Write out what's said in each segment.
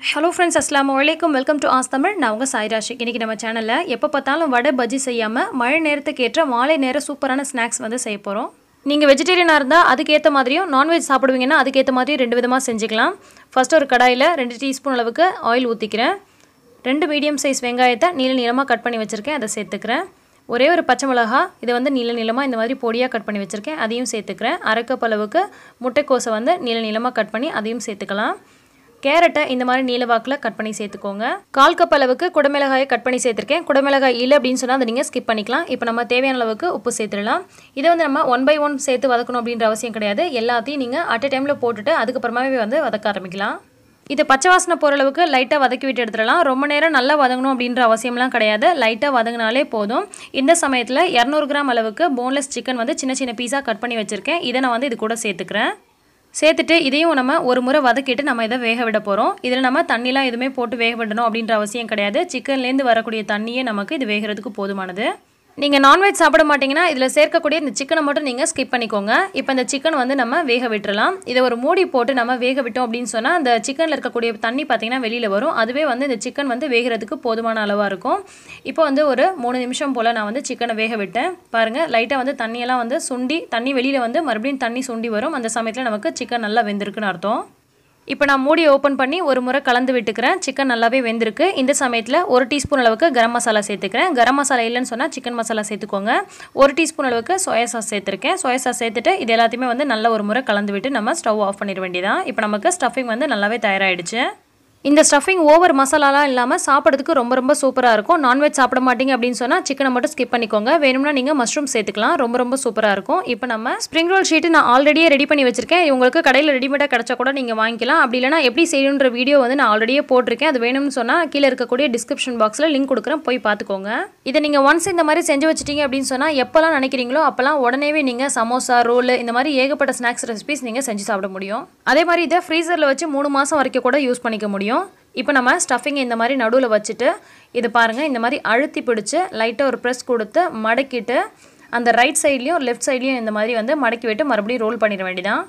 Hello friends, Assalamualaikum. Welcome to Ask Tamil. நான் உங்க சாய் ராஷி. இன்னைக்கு நம்ம சேனல்ல எப்ப பார்த்தாலும் வடை பஜ்ஜி செய்யாம மழை நேரத்துக்கு ஏற்ற மாலை நேர சூப்பரான ஸ்நாக்ஸ் வந்து செய்ய போறோம். நீங்க வெஜிடேரியனா இருந்தா அதுக்கு ஏத்த மாதிரியும் நான்வெஜ் சாப்பிடுவீங்கன்னா அதுக்கு ஏத்த மாதிரி ரெண்டு விதமா செஞ்சுக்கலாம். ஃபர்ஸ்ட் ஒரு கடாயில 2 டீஸ்பூன் அளவுக்கு ஆயில் ஊத்திக்கிறேன். 2 மீடியம் சைஸ் வெங்காயத்தை நீளமா கட் பண்ணி வச்சிருக்கேன். அதை சேர்த்துக்கிறேன். ஒரே ஒரு பச்சை மிளகாய் இத வந்து நீளமா இந்த மாதிரி பொடியா கட் பண்ணி வச்சிருக்கேன். அதையும் சேர்த்துக்கிறேன். அரை கப் அளவுக்கு முட்டைக்கோஸை வந்து நீளமா கட் பண்ணி அதையும் சேர்த்துக்கலாம். கேரட்டை இந்த மாதிரி நீல வாக்குல கட் பண்ணி சேர்த்துக்கோங்க. 1/4 கப் அளவுக்கு குடமிளகாயை கட் பண்ணி சேர்த்திருக்கேன். குடமிளகாய் இல்ல அப்படினு சொன்னா அதை நீங்க ஸ்கிப் பண்ணிக்கலாம். இப்போ நம்ம தேவையான அளவுக்கு உப்பு சேர்த்துடலாம். இத வந்து நம்ம 1 by 1 சேர்த்து வதக்கணும் அப்படிங்கற அவசியம் கிடையாது. எல்லாத்தையும் நீங்க அட் a டைம்ல போட்டுட்டு அதுக்கு அப்புறமாவே வந்து வதக்க ஆரம்பிக்கலாம். இது பச்சை வாசனை போற அளவுக்கு லைட்டா வதக்கி விட்டு எடுத்துறலாம். ரொம்ப நேரம் நல்லா வதங்கணும் அப்படிங்கற அவசியம்லாம் கிடையாது. லைட்டா வதங்கினாலே போதும். இந்த சமயத்துல 200 கிராம் அளவுக்கு போன்லெஸ் சிக்கன் வந்து சின்ன பீஸா கட் பண்ணி வச்சிருக்கேன். இத நான் வந்து இது கூட சேர்த்துக்கிறேன். சேர்த்துட்டு இதையும் நம்ம ஒரு முறை வதக்கிட்டு நம்ம இத வேக விட போறோம். இதல நம்ம தண்ணிலாம் எதுமே போட்டு வேக விடணும் அப்படிங்கற அவசியம் கிடையாது. சிக்கன்ல இருந்து வரக்கூடிய தண்ணியே நமக்கு இது வேகிறதுக்கு போதுமானது. நீங்க நான்வெஜ் சாப்பிட மாட்டீங்கன்னா இதல சேர்க்கக்கூடிய இந்த சிக்கனை மட்டும் நீங்க ஸ்கிப் பண்ணிக்கோங்க. இப்போ இந்த சிக்கன் வந்து நம்ம வேக விட்டுறலாம். இத ஒரு மூடி போட்டு நம்ம வேக விட்டோம் அப்படினு சொன்னா அந்த சிக்கன்ல இருக்கக்கூடிய தண்ணி பாத்தீங்கன்னா வெளியில வரும். அதுவே வந்து இந்த சிக்கன் வந்து வேகிறதுக்கு போதுமான அளவா இருக்கும். இப்போ வந்து ஒரு 3 நிமிஷம் போல நான் வந்து சிக்கனை வேக விட்டேன். பாருங்க லைட்டா வந்து தண்ணி எல்லாம் வந்து சுண்டி தண்ணி வெளியில வந்து மறுபடியும் தண்ணி சுண்டி வரும். அந்த சமயத்துல நமக்கு சிக்கன் நல்லா வெந்திருக்குன்னு அர்த்தம். இப்போ நான் மூடி ஓபன் பண்ணி ஒரு முறை கலந்து விட்டுக்கிறேன். சிக்கன் நல்லாவே வெந்திருக்கு. இந்த சமயத்துல 1 டீஸ்பூன் அளவுக்கு கரம் மசாலா சேர்த்துக்கிறேன். கரம் மசாலா இல்லன்னு சொன்னா சிக்கன் மசாலா சேர்த்துக்கோங்க. 1 டீஸ்பூன் அளவுக்கு சோயா சாஸ் சேர்த்திருக்கேன். சோயா சாஸ் சேர்த்துட்டு இது எல்லாத்தையுமே வந்து நல்ல ஒரு முறை கலந்து விட்டு நம்ம ஸ்டவ் ஆஃப் பண்ணிர வேண்டியதான். இப்போ நமக்கு ஸ்டஃபிங் வந்து நல்லாவே தயாராயிடுச்சு. இந்த ஸ்டஃபிங் ஓவர் மசாலாலாம் இல்லாம சாப்பிடுறதுக்கு ரொம்ப சூப்பரா இருக்கும். நான்வெஜ் சாப்பிட மாட்டீங்க அப்படினு சொன்னா சிக்கனை மட்டும் ஸ்கிப் பண்ணிக்கோங்க. வேணும்னா நீங்க மஷ்ரூம் சேர்த்துக்கலாம். ரொம்ப சூப்பரா இருக்கும். இப்போ நம்ம ஸ்ப்ரிங் ரோல் ஷீட் நான் ஆல்ரெடியே ரெடி பண்ணி வச்சிருக்கேன். உங்களுக்கு கடையில ரெடிமேடா கிடைச்சா கூட நீங்க வாங்கிக்கலாம். அப்படி இல்லனா எப்படி செய்யணும்ன்ற வீடியோ வந்து நான் ஆல்ரெடியே போட்டுருக்கேன். அது வேணும்னு சொன்னா கீழ இருக்கக்கூடிய டிஸ்கிரிப்ஷன் பாக்ஸ்ல லிங்க் கொடுக்கிறேன். போய் பாத்துக்கோங்க. இத நீங்க ஒன்ஸ் இந்த மாதிரி செஞ்சு வச்சிட்டீங்க அப்படினு சொன்னா எப்பலாம் நினைக்கிறீங்களோ அப்பலாம் உடனேவே நீங்க சமோசா, ரோல் இந்த மாதிரி ஏகப்பட்ட ஸ்நாக்ஸ் ரெசிபீஸ் நீங்க செஞ்சு சாப்பிட முடியும். அதே மாதிரி இத ஃப்ரீசர்ல வச்சு 3 மாசம் வரைக்கும் கூட யூஸ் பண்ணிக்க முடியும். இப்போ நம்ம ஸ்டஃபிங் இந்த மாதிரி நடுவுல வச்சிட்டு இது பாருங்க இந்த மாதிரி அழுத்தி பிடிச்சு லைட்டா ஒரு பிரஸ் கொடுத்து மடக்கிட்டு அந்த ரைட் சைடுலயும் லெஃப்ட் சைடுலயும் இந்த மாதிரி வந்து மடக்கி விட்டு மறுபடியும் ரோல் பண்ணிர வேண்டியதான்.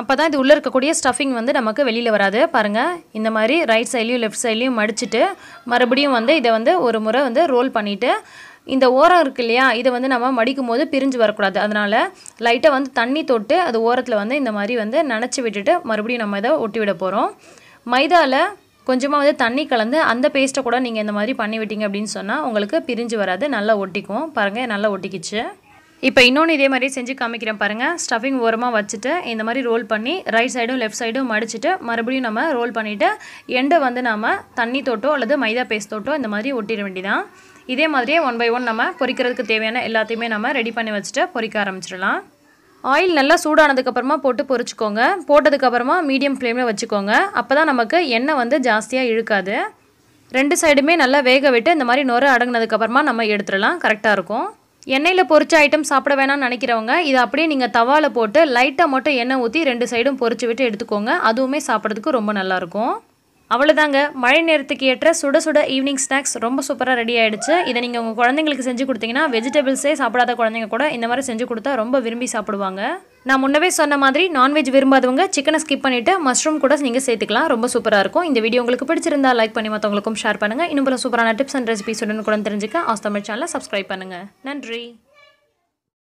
அப்பதான் இது உள்ள இருக்கக்கூடிய ஸ்டஃபிங் வந்து நமக்கு வெளியில வராது. பாருங்க இந்த மாதிரி ரைட் சைடுலயும் லெஃப்ட் சைடுலயும் மடிச்சிட்டு மறுபடியும் வந்து இத வந்து ஒரு முறை வந்து ரோல் பண்ணிட்டு இந்த ஓரம் இருக்கு இல்லையா இத வந்து நம்ம மடிக்கும்போது பிரிஞ்சு வர கூடாது. அதனால லைட்டா வந்து தண்ணி தொட்டு அது ஓரத்துல வந்து இந்த மாதிரி வந்து நனைச்சு விட்டுட்டு மறுபடியும் நம்ம இத ஒட்டி விட போறோம். மைதால கொஞ்சமா வந்து தண்ணி கலந்து அந்த பேஸ்ட்டை கூட நீங்க இந்த மாதிரி பண்ணி விட்டீங்க அப்படினு சொன்னா உங்களுக்கு பிரிஞ்சு வராது. நல்லா ஒட்டிக்கும். பாருங்க நல்லா ஒட்டிக்கிச்சு. இப்போ இன்னொன்னு இதே மாதிரி செஞ்சு காமிக்கிறேன் பாருங்க. ஸ்டஃபிங் ஓரமா வச்சிட்டு இந்த மாதிரி ரோல் பண்ணி ரைட் சைடும் லெஃப்ட் சைடும் மடிச்சிட்டு மறுபடியும் நம்ம ரோல் பண்ணிட்டு எண்ட் வந்து நாம தண்ணி தொட்டோ அல்லது மைதா பேஸ்ட் தொட்டோ இந்த மாதிரி ஒட்டிர வேண்டியதான். இதே மாதிரியே 1 by 1 நம்ம பொரிக்கிறதுக்கு தேவையான எல்லாத்தையுமே நம்ம ரெடி பண்ணி வச்சிட்டு பொரிக்க ஆரம்பிச்சிடலாம். ஆயில் நல்லா சூடானதுக்கு அப்புறமா போட்டு பொரிச்சுக்கோங்க. போட்டதுக்கு அப்புறமா மீடியம் ஃப்ளேம்ல வச்சுக்கோங்க. அப்பதான் நமக்கு எண்ணெய் வந்து ஜாஸ்தியா இழுக்காது. ரெண்டு சைடுமே நல்லா வேக விட்டு இந்த மாதிரி நொரை அடங்குனதுக்கு அப்புறமா நம்ம எடுத்துறலாம். கரெக்ட்டா இருக்கும். எண்ணெயில பொரிச்ச ஐட்டம் சாப்பிட வேணாம்னு நினைக்கிறவங்க இத அப்படியே நீங்க தவால போட்டு லைட்டா மட்டும் எண்ணெய் ஊத்தி ரெண்டு சைடும் பொரிச்சு விட்டு எடுத்துக்கோங்க. அதுவுமே சாப்பிடுறதுக்கு ரொம்ப நல்லா இருக்கும். அவ்வளவுதாங்க. மழை நேரத்துக்கு ஏற்ற சுட ஈவினிங் ஸ்நாக்ஸ் ரொம்ப சூப்பரா ரெடி ஆயிடுச்சு. இத நீங்க உங்க குழந்தைகளுக்கு செஞ்சு கொடுத்தீங்கன்னா வெஜிடபிள்ஸே சாப்பிடாத குழந்தைங்க கூட இந்த மாதிரி செஞ்சு கொடுத்தா ரொம்ப விரும்பி சாப்பிடுவாங்க. நான் முன்னவே சொன்ன மாதிரி நான்வெஜ் விரும்பாதவங்க சிக்கனை ஸ்கிப் பண்ணிட்டு மஷ்ரூம் கூட நீங்க சேர்த்துக்கலாம். ரொம்ப சூப்பரா இருக்கும். இந்த வீடியோ உங்களுக்கு பிடிச்சிருந்தா லைக் பண்ணி மத்தவங்களுக்கும் ஷேர் பண்ணுங்க. இன்னும் பல சூப்பரான டிப்ஸ் அண்ட் ரெசிபீஸ் உடனுக்குடன் தெரிஞ்சுக்க ஆஸ் தமிழ் சேனலை சப்ஸ்கிரைப் பண்ணுங்க. நன்றி.